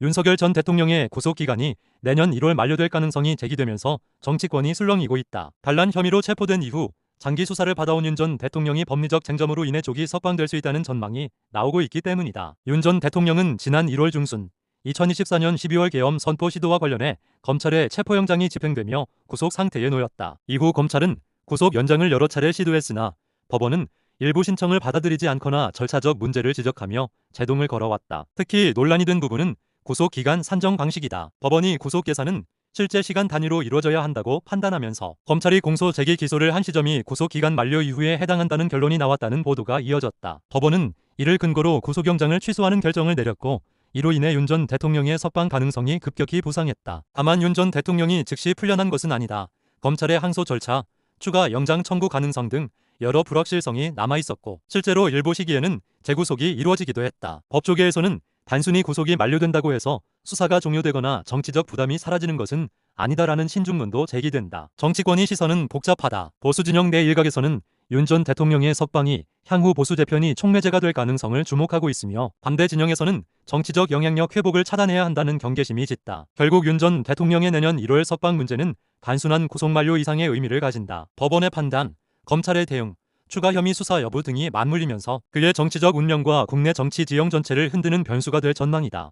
윤석열 전 대통령의 구속기간이 내년 1월 만료될 가능성이 제기되면서 정치권이 술렁이고 있다. 반란 혐의로 체포된 이후 장기 수사를 받아온 윤 전 대통령이 법리적 쟁점으로 인해 조기 석방될 수 있다는 전망이 나오고 있기 때문이다. 윤 전 대통령은 지난 1월 중순 2024년 12월 계엄 선포 시도와 관련해 검찰의 체포영장이 집행되며 구속 상태에 놓였다. 이후 검찰은 구속 연장을 여러 차례 시도했으나 법원은 일부 신청을 받아들이지 않거나 절차적 문제를 지적하며 제동을 걸어왔다. 특히 논란이 된 부분은 구속기간 산정 방식이다. 법원이 구속 계산은 실제 시간 단위로 이루어져야 한다고 판단하면서 검찰이 공소 제기 기소를 한 시점이 구속기간 만료 이후에 해당한다는 결론이 나왔다는 보도가 이어졌다. 법원은 이를 근거로 구속영장을 취소하는 결정을 내렸고 이로 인해 윤 전 대통령의 석방 가능성이 급격히 부상했다. 다만 윤 전 대통령이 즉시 풀려난 것은 아니다. 검찰의 항소 절차, 추가 영장 청구 가능성 등 여러 불확실성이 남아있었고 실제로 일부 시기에는 재구속이 이루어지기도 했다. 법조계에서는 단순히 구속이 만료된다고 해서 수사가 종료되거나 정치적 부담이 사라지는 것은 아니다라는 신중론도 제기된다. 정치권의 시선은 복잡하다. 보수 진영 내 일각에서는 윤 전 대통령의 석방이 향후 보수 재편이 촉매제가 될 가능성을 주목하고 있으며 반대 진영에서는 정치적 영향력 회복을 차단해야 한다는 경계심이 짙다. 결국 윤 전 대통령의 내년 1월 석방 문제는 단순한 구속 만료 이상의 의미를 가진다. 법원의 판단, 검찰의 대응, 추가 혐의 수사 여부 등이 맞물리면서 그의 정치적 운명과 국내 정치 지형 전체를 흔드는 변수가 될 전망이다.